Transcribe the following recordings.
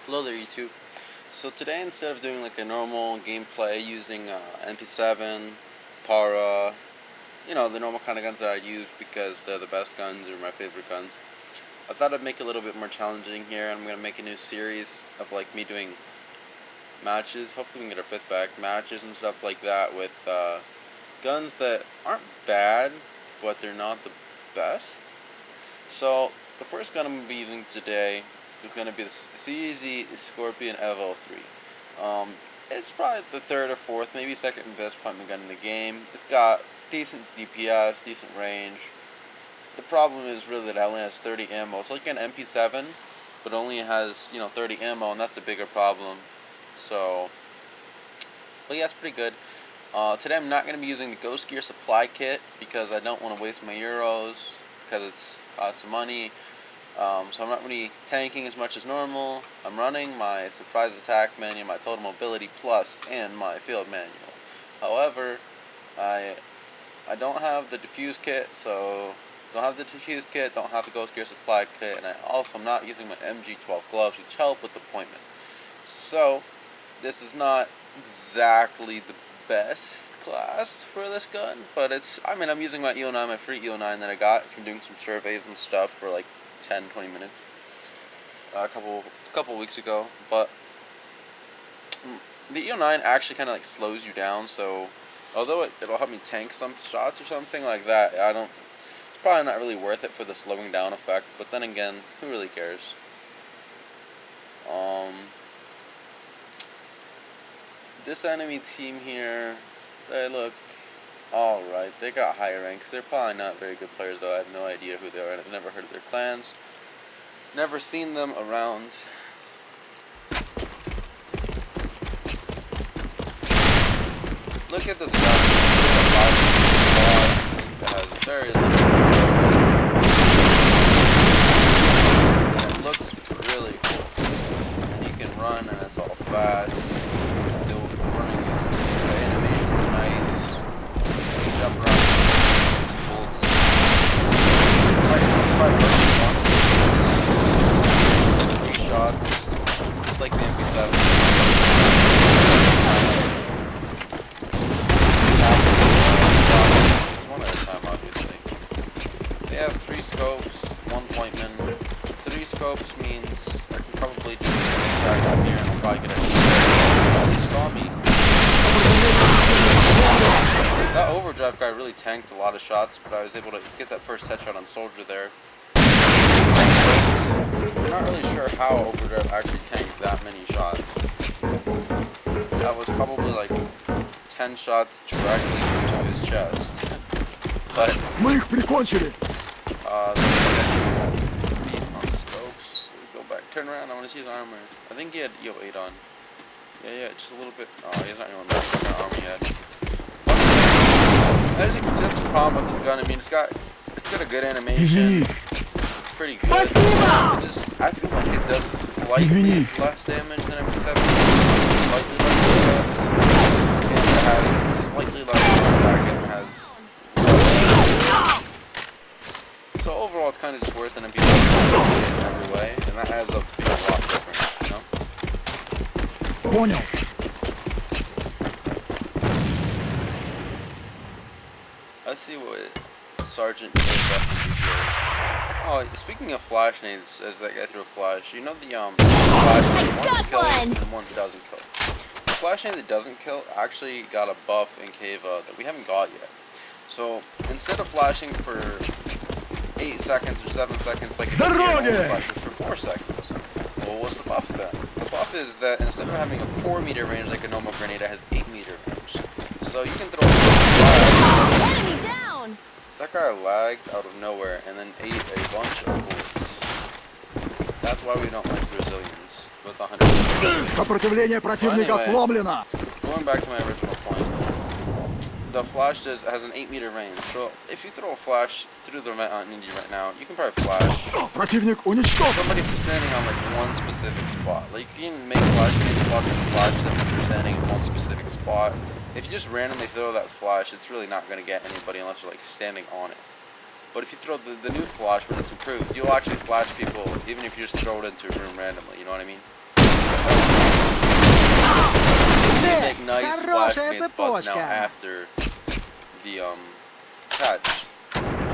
Hello there YouTube. So today, instead of doing like a normal gameplay using MP7, Para, the normal kind of guns that I use because they're the best guns or my favorite guns, I thought I'd make it a little bit more challenging here. I'm going to make a new series of like me doing matches. Hopefully we can get our 5th back. Matches and stuff like that with guns that aren't bad, but they're not the best. So the first gun I'm going to be using today is going to be the CZ Skorpion Evo 3. It's probably the 3rd or 4th, maybe 2nd best pumping gun in the game. It's got decent DPS, decent range. The problem is really that it only has 30 ammo. It's like an MP7, but only has 30 ammo, and that's a bigger problem. So, but yeah, it's pretty good. Today I'm not going to be using the Ghost Gear supply kit because I don't want to waste my euros because it's some money. So I'm not really tanking as much as normal. I'm running my surprise attack manual, my total mobility plus, and my field manual. However, I don't have the diffuse kit, so don't have the Ghost Gear supply kit, and I also am not using my MG12 gloves, which help with deployment. So this is not exactly the best class for this gun, but I'm using my EO9, my free EO9 that I got from doing some surveys and stuff for like 10-20 minutes a couple weeks ago. But the EO9 actually kind of like slows you down, so although it'll help me tank some shots or something like that, it's probably not really worth it for the slowing down effect. But then again, who really cares? This enemy team here, they look alright. They got high ranks. They're probably not very good players though. I have no idea who they are. I've never heard of their clans. Never seen them around. Look at this gun. It has very little. And it looks really cool. And you can run and it's all fast. The animation's nice. You can jump around. It's cool. Shots, just like the MP7. It's one at a time, obviously. They have 3 scopes, 1 pointman. 3 scopes means I can probably do back up here and I'll probably get it. They saw me. That overdrive guy really tanked a lot of shots, but I was able to get that first headshot on Soldier there. I'm not really sure how Overdrive actually tanked that many shots. That was probably like 10 shots directly into his chest. But feet on scopes. Go back, turn around. I want to see his armor. I think he had EO8 on. Yeah, just a little bit. Oh, he has not even that kind of armor yet. As you can see, that's the problem with this gun. I mean, it's got a good animation. Pretty good. I feel like it does slightly less damage than MP7, slightly less DPS, and it has slightly less attack and has. So overall, it's kind of just worse than MP7 in every way, and that adds up to being a lot different, Let's see what Sergeant knows after the Oh, speaking of flash nades, as that guy threw a flash, the flash nade, one that kills and one that doesn't kill. The flash nade that doesn't kill actually got a buff in Kava that we haven't got yet. So instead of flashing for 8 seconds or 7 seconds like it does here, it only flashes for 4 seconds. Well, what's the buff then? The buff is that instead of having a 4-meter range like a normal grenade, it has 8-meter range. So you can throw a flash. Enemy down! That guy lagged out of nowhere and then ate a bunch of bullets. That's why we don't like Brazilians with 100%. Anyway, going back to my original point, the flash has an 8-meter range. So if you throw a flash through the vent on Indy right now, you can probably flash somebody if they're standing on like one specific spot. Like you can make flash spots and flash them if they're standing in one specific spot. If you just randomly throw that flash, it's really not going to get anybody unless you're like standing on it. But if you throw the new flash when it's improved, you'll actually flash people even if you just throw it into a room randomly, you know what I mean? They make nice flash grenades buds now after the patch.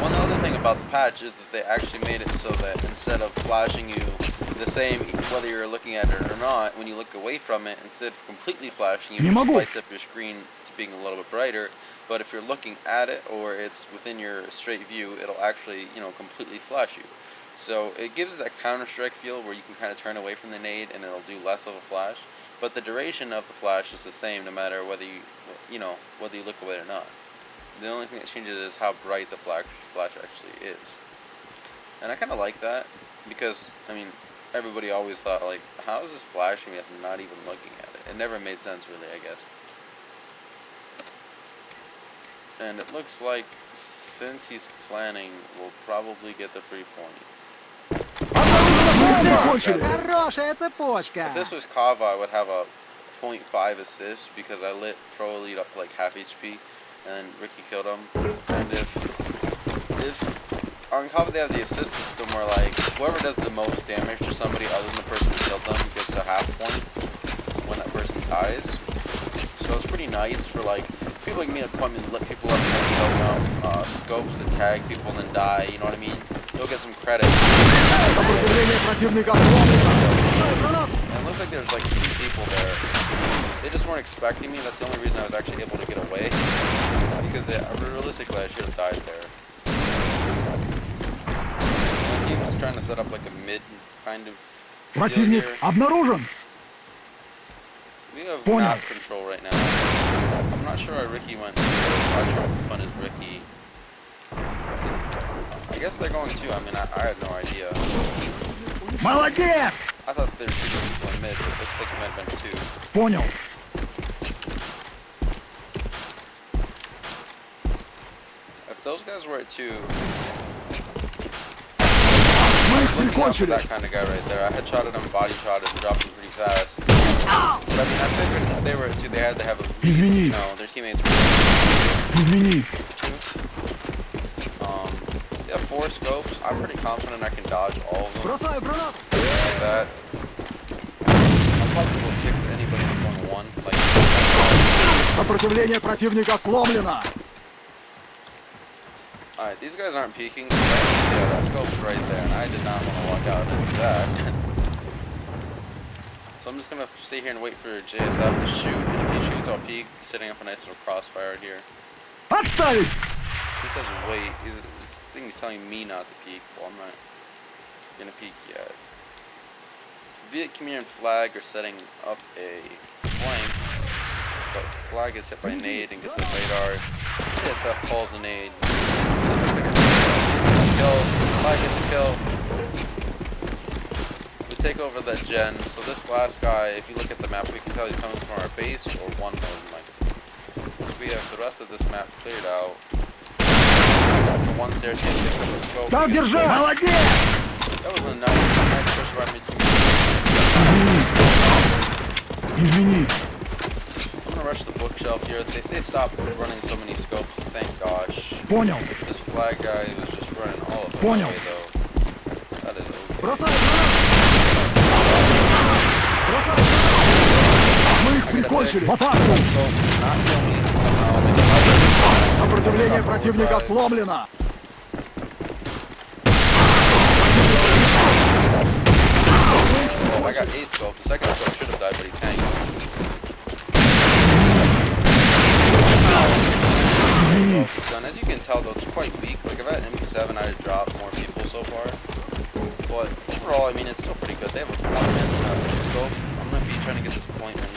One other thing about the patch is that they actually made it so that instead of flashing you the same whether you're looking at it or not, when you look away from it, instead of completely flashing you, it just lights up your screen to being a little bit brighter. But if you're looking at it or it's within your straight view, it'll actually, you know, completely flash you. So it gives that Counter-Strike feel where you can kind of turn away from the nade and it'll do less of a flash. But the duration of the flash is the same no matter whether you know, whether you look away or not. The only thing that changes is how bright the flash actually is. And I kind of like that because, I mean, everybody always thought, like, how is this flashing if I'm not even looking at it? It never made sense, really, I guess. And it looks like, since he's planning, we'll probably get the free point. If this was Kava, I would have a 0.5 assist because I lit Pro Elite up to like half HP and Ricky killed him. And if on Kava they have the assist system where like whoever does the most damage to somebody other than the person who killed them gets a half point when that person dies. So it's pretty nice for like people like me that point and lit people up and then kill them, scopes that tag people and then die, you know what I mean? You'll get some credit. And it looks like there's like 3 people there. They just weren't expecting me. That's the only reason I was actually able to get away. Because realistically I should have died there. My team's trying to set up like a mid kind of deal here. We have map control right now. I'm not sure why Ricky went to Outro for fun is Ricky. I guess they're going to. I mean, I had no idea. I thought they were shooting into one mid, but it looks like it might have been 2. Понял. If those guys were at 2, I was looking out for that kind of guy right there. I headshotted him, body shot him, dropped him pretty fast. But I mean, I figured since they were at 2, they had to have at least, you know, their teammates were at 2. They have 4 scopes. I'm pretty confident I can dodge all of them. Like that. I'll probably will pick anybody that's going 1. Like, alright, these guys aren't peeking. So yeah, that scope's right there, and I did not want to walk out into that. So I'm just gonna stay here and wait for JSF to shoot, and if he shoots, I'll peek, setting up a nice little crossfire here. He says wait. This thing is telling me not to peek. Well, I'm not gonna peek yet. Viet, Khmer, and Flag are setting up a flank, but Flag gets hit by nade and gets hit radar. JSF calls a nade. This looks like a kill. Flag gets a kill. We take over that gen. So this last guy, if you look at the map, we can tell he's coming from our base or 1 more than likely. We have the rest of this map cleared out. The one stairs he picked up a scope. That was a nice push by mid team. I'm gonna rush the bookshelf here. They stopped running so many scopes, thank gosh. This Flag guy was just running all of the way though. That is okay. Сопротивление противника сломлено. Oh, I got a scope. The second scope should have died, but he tanked. Done. As you can tell, though, it's quite weak. Like if I had MP7, I'd have dropped more people so far. But overall, I mean, it's still pretty good. They have a point man, 2 scope. I'm gonna be trying to get this point man.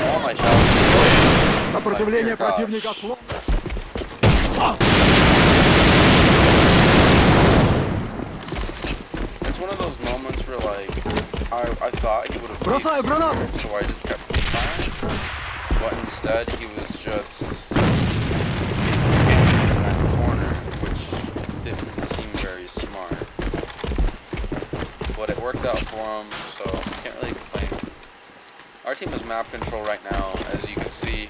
All my shots. Сопротивление противника сломлено. It's one of those moments where, like, I thought he would have Бросаю гранату. so I just kept firing. But instead, he was just in that corner, which didn't seem very smart. But it worked out for him, so can't really complain. Our team has map control right now, as you can see.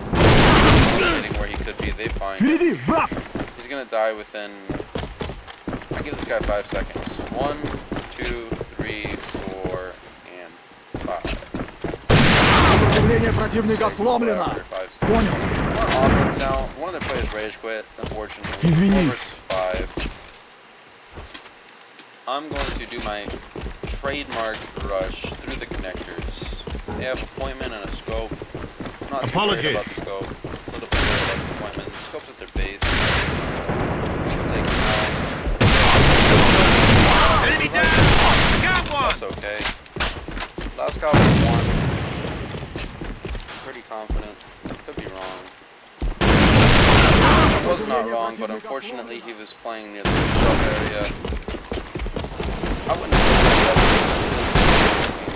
Hitting where he could be, they find him. He's gonna die within, I give this guy 5 seconds. 1, 2, 3, 4, and 5. Сопротивление противника сломлено. Понял. We're on offense now. One of their players rage quit, unfortunately. 4 versus 5. I'm going to do my trademark rush through the connectors. They have appointment and a scope. I'm not too worried about the scope. A little bit worried about the appointment. The scope's at their base. We'll take them out. Enemy down! I got one! That's okay. Last guy was 1. Pretty confident. Could be wrong. I was not wrong, but unfortunately he was playing near the shop area. I wouldn't say that,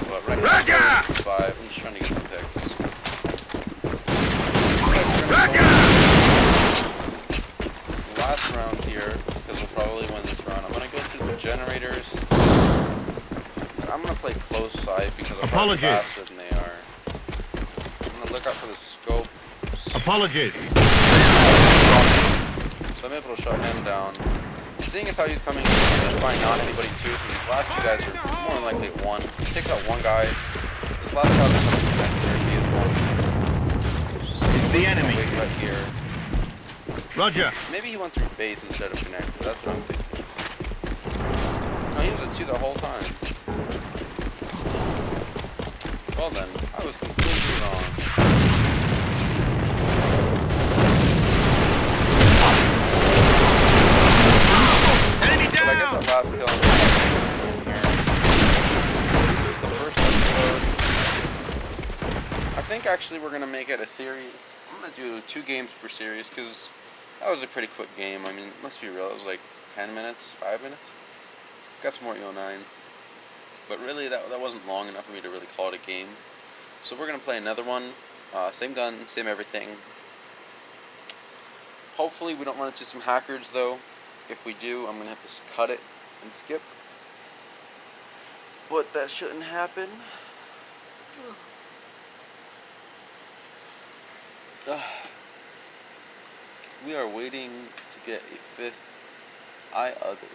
but right now he's 5. He's trying to get the picks. Last round here, because we'll probably win this round. I'm going to go through the generators. I'm going to play close side because I'm probably faster than they are. I'm going to look out for the scope. Apologies. So I'm able to shut him down. Seeing as how he's coming, there's probably not anybody too, so these last 2 guys are more than likely 1. He takes out 1 guy. This last guy is coming connector, he is 1. So the enemy. Wait right here. Roger. Maybe he went through base instead of connector, that's what I'm thinking. No, he was at 2 the whole time. Well then, I was completely wrong. Did I get that last kill here? This was the first episode. I think actually we're going to make it a series. I'm going to do 2 games per series because that was a pretty quick game. I mean, let's be real, it was like 10 minutes, 5 minutes. Got some more EO9. But really, that wasn't long enough for me to really call it a game. So we're going to play another one. Same gun, same everything. Hopefully we don't run into some hackers though. If we do, I'm going to have to cut it and skip. But that shouldn't happen. We are waiting to get a 5th eye other.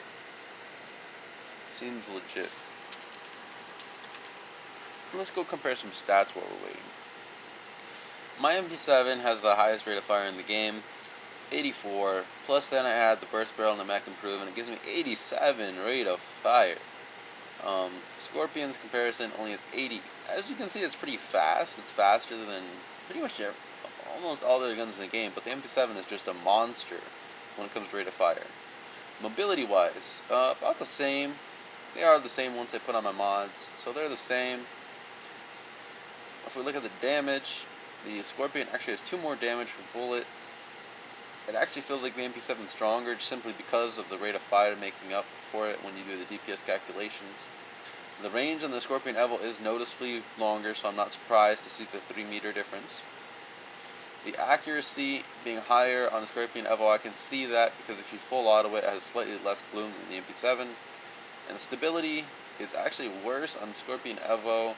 Seems legit. Let's go compare some stats while we're waiting. My MP7 has the highest rate of fire in the game. 84, plus then I had the burst barrel and the mech improvement. It gives me 87 rate of fire. Scorpion's comparison only has 80. As you can see, it's pretty fast. It's faster than pretty much almost all the other guns in the game, but the MP7 is just a monster when it comes to rate of fire. Mobility wise, about the same. They are the same ones I put on my mods, so they're the same. If we look at the damage, the Scorpion actually has 2 more damage per bullet. It actually feels like the MP7 is stronger just simply because of the rate of fire making up for it when you do the DPS calculations. The range on the Scorpion Evo is noticeably longer, so I'm not surprised to see the 3-meter difference. The accuracy being higher on the Scorpion Evo, I can see that because if you full auto it, it has slightly less bloom than the MP7. And the stability is actually worse on the Scorpion Evo,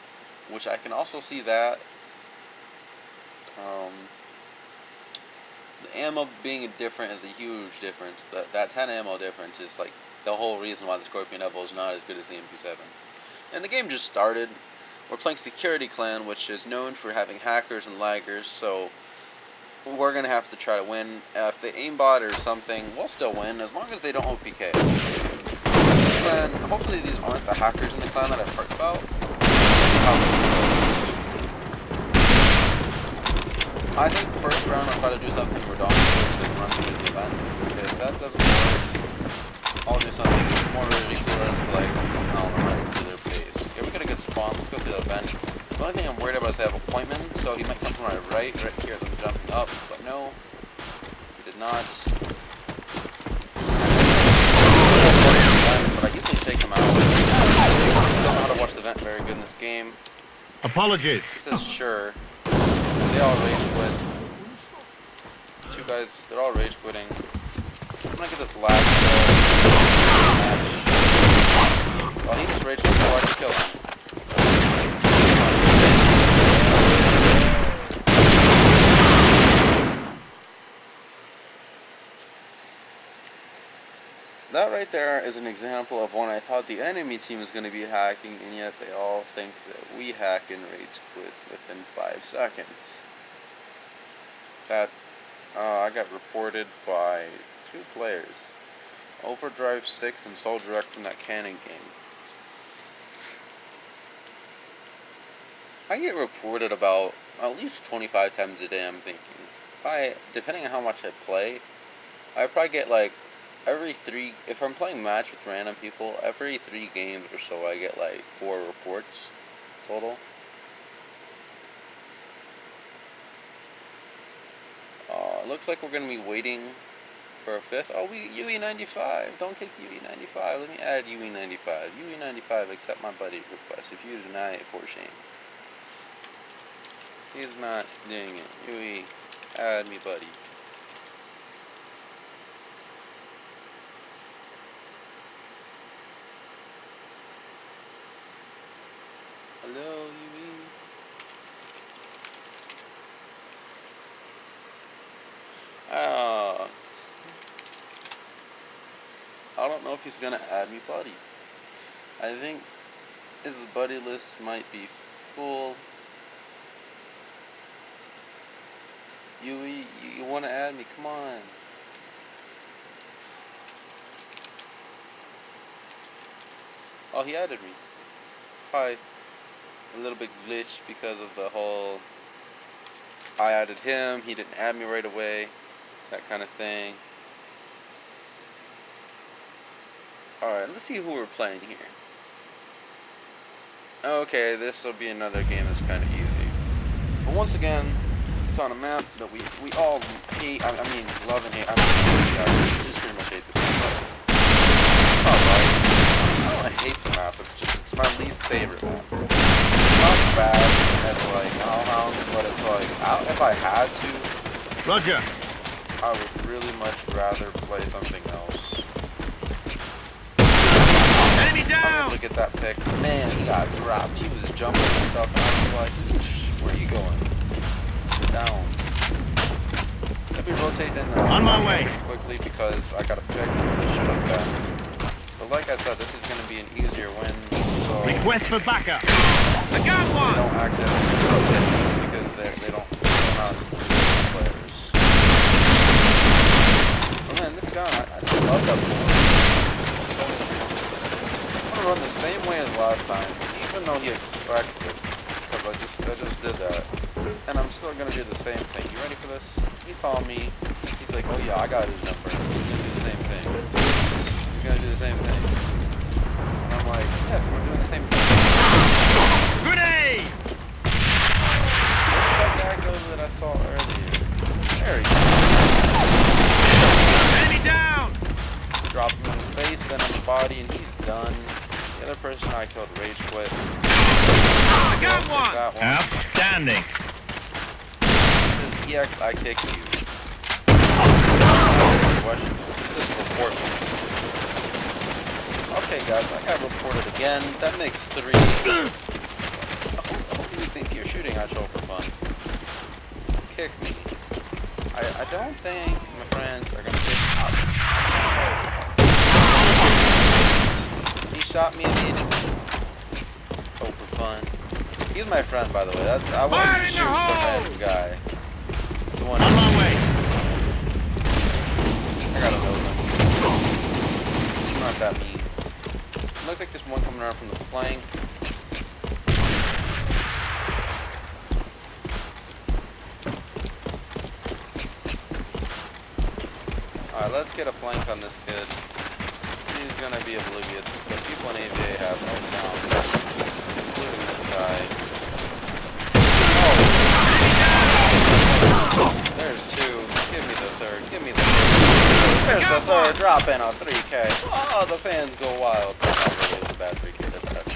which I can also see that. The ammo being different is a huge difference. That 10 ammo difference is like the whole reason why the Scorpion Evo is not as good as the MP7. And the game just started. We're playing Security Clan, which is known for having hackers and laggers, so we're going to have to try to win. If they aimbot or something, we'll still win, as long as they don't OPK. This clan, hopefully these aren't the hackers in the clan that I've heard about. I think first round I'll try to do something redonkulous and run through the event. If that doesn't work, I'll do something more ridiculous, like, I don't know, run through their base. Yeah, we got a good spawn, let's go through the event. The only thing I'm worried about is they have appointment, so he might come from my right here as I'm jumping up, but no, he did not. But I usually take him out. I still know how to watch the event very good in this game. Apologies. He says sure. They all rage quit. 2 guys, they're all rage quitting. I'm gonna get this last match. Oh, he just rage quit before I can kill him. That right there is an example of when I thought the enemy team was going to be hacking, and yet they all think that we hack and rage quit within 5 seconds. That I got reported by 2 players, Overdrive 6 and Soul Direct from that Cannon game. I get reported about at least 25 times a day. I'm thinking, depending on how much I play, I probably get like every 3. If I'm playing match with random people, every 3 games or so, I get like 4 reports total. Looks like we're gonna be waiting for a 5th. Oh, UE95. Don't kick UE95. Let me add UE95. UE95, accept my buddy request. If you deny it, for shame. He's not doing it. UE, add me, buddy. Hello, UE. I don't know if he's gonna add me buddy. I think his buddy list might be full. Yui, you wanna add me? Come on. Oh, he added me. Hi. A little bit glitch because of the whole I added him, he didn't add me right away, that kind of thing. Alright, let's see who we're playing here. Okay, this will be another game that's kind of easy. But once again, it's on a map that we all hate, I mean, love and hate. I mean, yeah, just pretty much hate this map. It's alright. I don't hate the map, it's my least favorite map. It's not bad as like, but it's like, if I had to, Roger. I would really much rather play something else. Enemy I was down! able to get that pick. Man, he got dropped. He was jumping and stuff, and I was like, where are you going? Sit down. I'll be rotating in the On my way. quickly because I got a pick and this should have been. But like I said, this is going to be an easier win. So Request for backup. I got they one! don't accidentally rotate because they're not players. Oh man, this gun, I just love that bullet. I'm gonna run the same way as last time, even though he expects it, because I just did that, and I'm still gonna do the same thing. You ready for this? He saw me. He's like, oh yeah, I got his number. He's gonna do the same thing. He's gonna do the same thing. And I'm like, yes, we're doing the same thing. Grenade! Where did that guy go that I saw earlier? There he is. Enemy down! Drop him in the face, then on the body, and he's done. The other person I killed rage quit. I got Take one! that one. Outstanding. This is EX, I kick you. Question. This is report me. Okay guys, I got reported again. That makes 3. Who do you think you're shooting at, show for fun? Kick me. I don't think my friends are gonna kick up. He shot me immediately. Oh, for fun. He's my friend, by the way. I wanted to shoot some random guy. On my way. I gotta load him. He's not that mean. Looks like there's one coming around from the flank. Alright, let's get a flank on this kid. He's gonna be oblivious because people in AVA have no sound, including this guy. Oh! There's 2. Give me the 3rd. Give me the 3rd. There's the 3rd. Drop in a 3K. Oh, the fans go wild. Not really. It was a bad 3K. They're bad.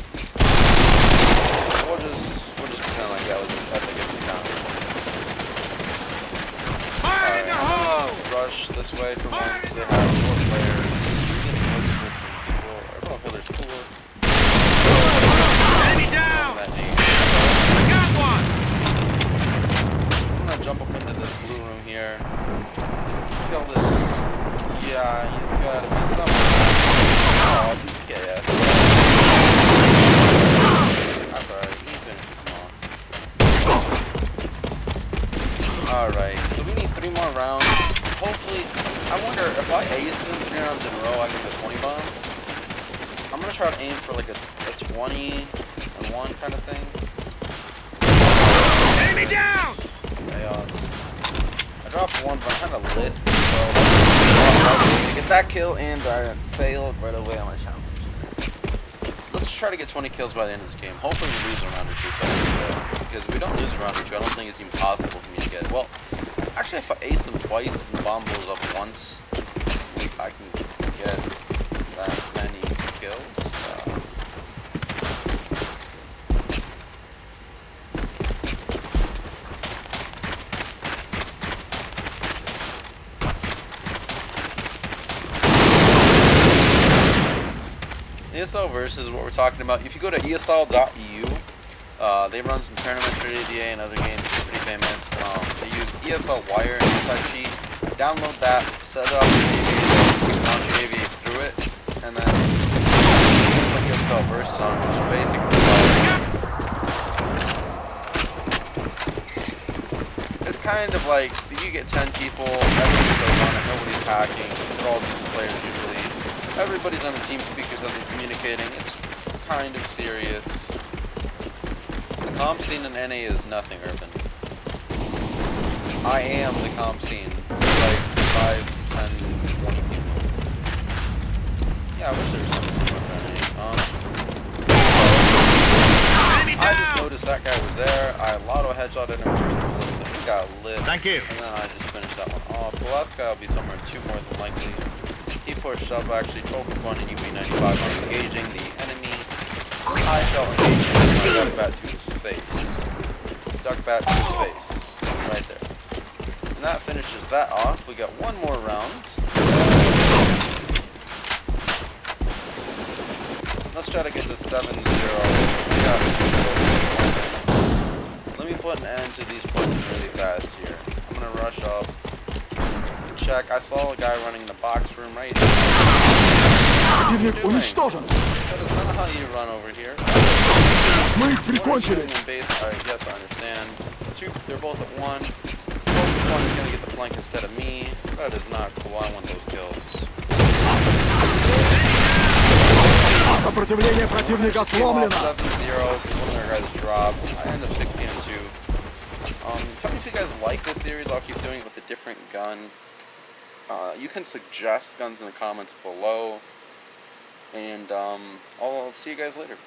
We'll just pretend like that was as epic as it sounded. Fire in the hole! Rush this way for once. They have 4 players. We're getting whispers from people. I don't know if there's cooler. Enemy down! That name. I got one! I'm gonna jump up into this blue room here. Kill this. Yeah, he's gotta be somewhere. gonna try to aim for like a 20 and 1 kind of thing. Enemy down! Chaos. I dropped 1, but I'm kind of lit. So I'm gonna get that kill, and I failed right away on my challenge. Let's try to get 20 kills by the end of this game. Hopefully we lose a round or 2, so because if we don't lose a round or 2, I don't think it's even possible for me to get it. Well, actually, if I ace them twice and the bomb blows up once, I can get that many kills. ESL versus what we're talking about. If you go to esl.eu, they run some tournaments for ADA and other games. It's pretty famous. They use ESL Wire and anti-cheat. Download that, set it up with launch your AV through it, and then put ESL versus on, which is basically it's kind of like if you get 10 people, everybody goes on it, nobody's hacking, they're all decent players usually. Everybody's on the team speakers that they're communicating. It's kind of serious. The comp scene in NA is nothing, Urban. I am the comp scene. Like 5, 10, 20 people. Yeah, I wish there was something similar to NA. I just noticed that guy was there. I lotto headshotted him first bullet, so he got lit. Thank you. And then I just finished that one off. The last guy will be somewhere in 2 more than likely. He pushed up, actually, troll for fun, and UB95 on engaging the enemy. I shall engage him, and I duck bat to his face. Duck bat to his face. Right there. And that finishes that off. We got 1 more round. Let's try to get this 7-0. Yeah, let me put an end to these pushing really fast here. I'm going to rush up. Check. I saw a guy running in the box room right here. Противник уничтожен. That is not how you run over here. Мы их прикончили. Base, I get to understand. They're both at 1. Both one is going to get the flank instead of me. That is not cool. I want those kills. Сопротивление противника сломлено. 7-0 because one of their guys dropped. I end up 16-2. Tell me if you guys like this series. I'll keep doing it with a different gun. You can suggest guns in the comments below, and I'll see you guys later.